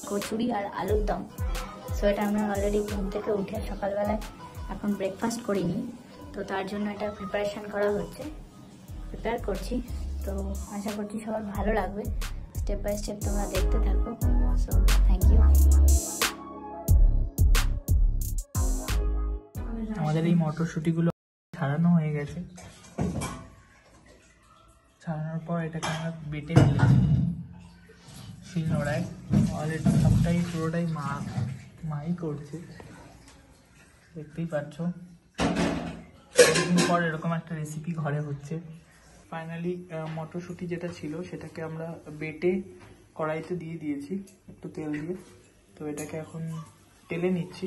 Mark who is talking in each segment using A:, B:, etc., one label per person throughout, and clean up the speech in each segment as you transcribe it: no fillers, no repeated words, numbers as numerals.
A: কচুরি আর আলুর দম। সো এটা আমরা অলরেডি ঘুম থেকে উঠে সকালবেলায় এখন ব্রেকফাস্ট করিনি, তো তার জন্য এটা প্রিপারেশান করা হচ্ছে, প্রিপেয়ার করছি। তো আশা করছি সবার ভালো লাগবে, স্টেপ বাই স্টেপ তোমরা দেখতে থাকো। So thank you.
B: আমাদের এই মটরশুঁটিগুলো ছাড়ানো হয়ে গেছে, ছাড়ানোর পর এটাকে আমরা বেটে ফেলেছি শিলনোড়ায়। আমাদের সবটাই পুরোটাই মাই করছে, দেখতেই পাচ্ছ। অনেকদিন পর এরকম একটা রেসিপি ঘরে হচ্ছে। ফাইনালি মটরশুঁটি যেটা ছিল সেটাকে আমরা বেটে কড়াইতে দিয়ে দিয়েছি একটু তেল দিয়ে। তো এটাকে এখন টেলে নিচ্ছি,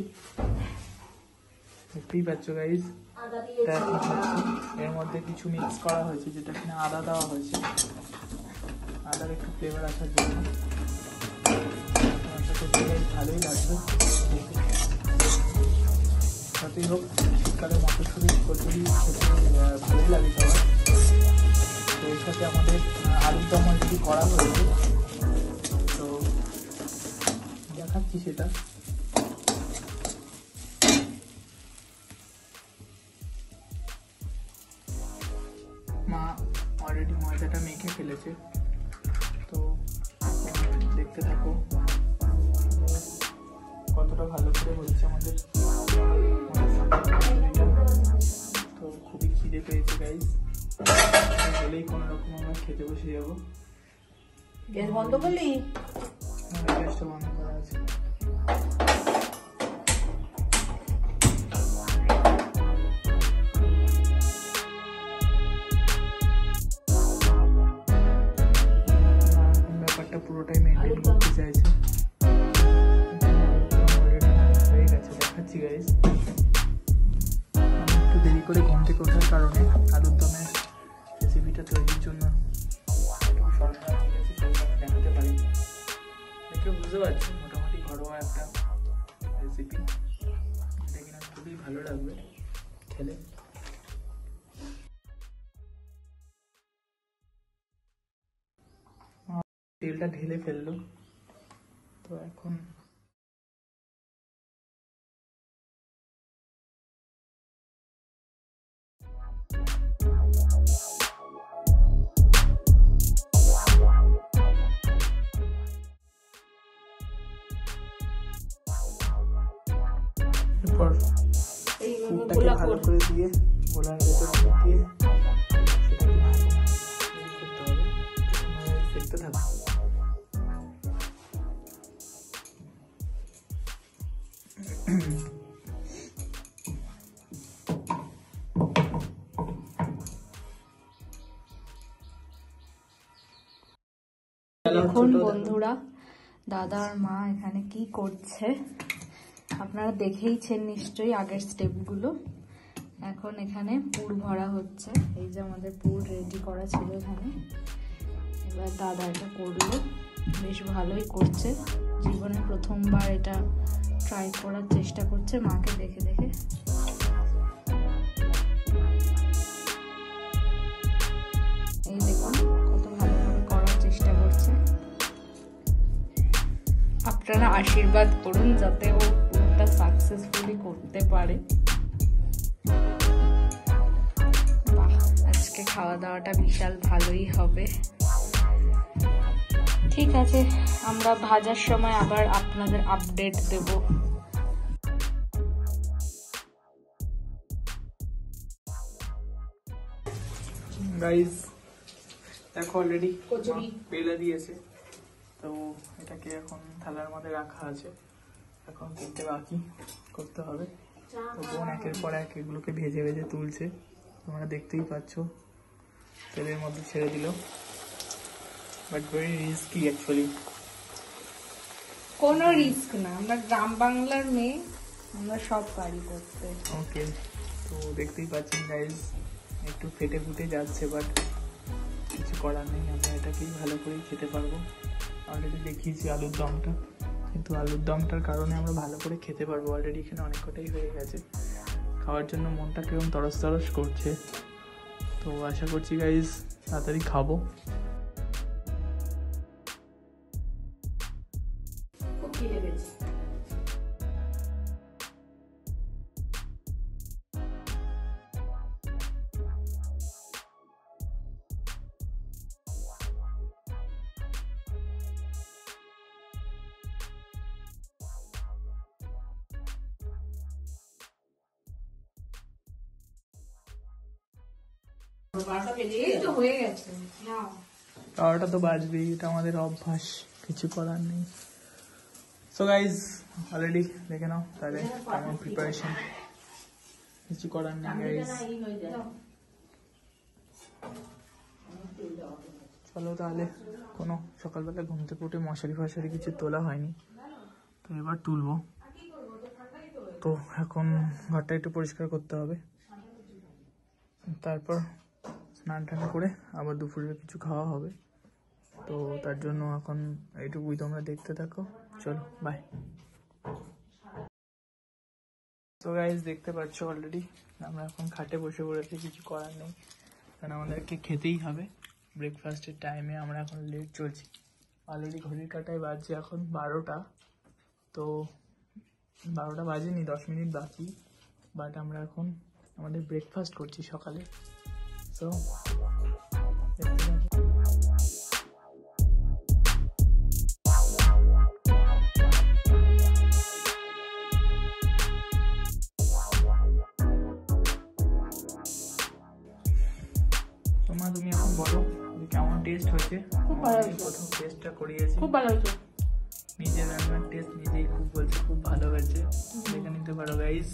B: দেখতেই পাচ্ছ গাইজ। এর মধ্যে কিছু মিক্স করা হয়েছে, যেটা কিনা আদা দেওয়া হয়েছে, আদার একটু ফ্লেভার আসার জন্য। ভালোই লাগবে। যতই হোক শীতকালে মটরশুঁটি কচুরি খেতে ভালোই লাগে সবার। তো এর সাথে আমাদের আলুর দম অলরেডি করা হয়েছে, তো দেখাচ্ছি সেটা। মা অলরেডি ময়দাটা মেখে ফেলেছে, তো দেখতে থাকো কতটা ভালো করে হচ্ছে আমাদের। তো খুবই খিদে পেয়েছে গাইস, বলেই কোনো রকম আমরা খেতে বসে যাবো।
C: গ্যাস বন্ধ করলি?
B: গ্যাসটা বন্ধ করা আছে। ব্যাপারটা পুরোটাই মেনটেন করতে চাইছে। হয়ে গেছে, দেখাচ্ছি গাইস। একটু দেরি করে ঘুম থেকে ওঠার কারণে আলুর দমের রেসিপিটা তৈরির জন্য একটু সরঞ্জাম নিয়েছি, সেটা আমি দেখাতে পারি। দেখে বুঝতে পারছি মোটামুটি ঘরোয়া একটা রেসিপি, এটা কিনা খুবই ভালো লাগবে খেলে। তেলটা ঢেলে ফেললো, তো এখন এরপর ফুটটাকে ভালো করে দিয়ে গোলার ভেতর দিয়ে সেটাকে করতে হবে। দেখতে থাকো।
C: দেখুন বন্ধুরা, দাদা আর মা এখানে কি করছে আপনারা দেখেইছেন নিশ্চয়ই আগের স্টেপগুলো। এখন এখানে পুর ভরা হচ্ছে, এই যে আমাদের পুর রেডি করা ছিল এখানে। এবার দাদা এটা করলো, বেশ ভালোই করছে। জীবনে প্রথমবার এটা ট্রাই করার চেষ্টা করছে মাকে দেখে দেখে। এই দেখুন কত ভালোভাবে করার চেষ্টা করছে। আপনারা আশীর্বাদ করুন যাতে ও পুরোটা সাকসেসফুলি করতে পারে। বাহ, আজকে খাওয়া দাওয়াটা বিশাল ভালোই হবে। ঠিক আছে, আমরা ভাজার সময় আবার আপনাদের আপডেট দেব।
B: গাইস দেখো অলরেডি কচুরি বেলে দিয়েছে, তো এটাকে এখন থালার মধ্যে রাখা আছে। এখন তিনটে বাকি করতে হবে, তো বোন একের পর এক এগুলোকে ভেজে ভেজে তুলছে, তোমরা দেখতেই পাচ্ছ। তেলের মধ্যে ছেড়ে দিল, বাট ভেরি রিস্কি অ্যাকচুয়ালি।
C: কোনো রিস্ক না, আমরা গ্রাম বাংলার মেয়ে, আমরা সব পারি করতে।
B: ওকে, তো দেখতেই পাচ্ছেন গাইস একটু ফেটে ফুটে যাচ্ছে, বাট কিছু করার নেই, আমরা এটাকেই ভালো করেই খেতে পারবো। অলরেডি দেখিয়েছি আলুর দমটা, কিন্তু আলুর দমটার কারণে আমরা ভালো করে খেতে পারবো। অলরেডি এখানে অনেক কটাই হয়ে গেছে, খাওয়ার জন্য মনটা কিরকম তরস তরস করছে। তো আশা করছি গাইস তাড়াতাড়ি খাবো।
C: খুব
B: 12টা তো বাজবেই, এটা আমাদের অভ্যাস, কিছু করার নেই। সো গাইজ অলরেডি দেখে নাও তাহলে কেমন প্রিপারেশন, কিছু করার নেই গাইজ। চলো তাহলে, কোনো সকালবেলা ঘুম থেকে উঠে মশারি ফশারি কিছু তোলা হয়নি, তো এবার তুলবো। তো এখন ঘরটা একটু পরিষ্কার করতে হবে, তারপর স্নান টান করে আবার দুপুরে কিছু খাওয়া হবে। তো তার জন্য এখন এইটুকুই, তোমরা দেখতে থাকো, চলো বাই। তো গাইজ দেখতে পাচ্ছ অলরেডি আমরা এখন খাটে বসে পড়েছি, কিছু করার নেই কারণ আমাদেরকে খেতেই হবে। ব্রেকফাস্টের টাইমে আমরা এখন লেট চলছি, অলরেডি ঘড়ির কাঁটায় বাজছে এখন 12টা, তো 12টা বাজেনি, 10 মিনিট বাকি, বাট আমরা এখন আমাদের ব্রেকফাস্ট করছি সকালে। সো তুমি এখন বলো যে কেমন টেস্ট হয়েছে।
C: খুব ভালো হয়েছে,
B: প্রথম টেস্টটা করিয়েছি,
C: খুব ভালো হয়েছে।
B: নিজের রান্নার টেস্ট নিজেই খুব বলছে খুব ভালো হয়েছে, দেখে নিতে পারো গাইস।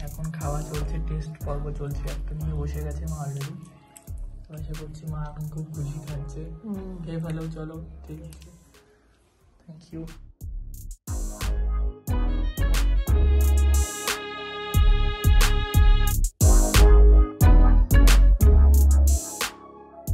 B: এখন খাওয়া চলছে, টেস্ট পর্ব চলছে, একটা নিয়ে বসে গেছে মা অলরেডি, তো আশা করছি মা এখন খুব খুশি খাচ্ছে। খেয়ে ভালো, চলো ঠিক আছে, থ্যাংক ইউ।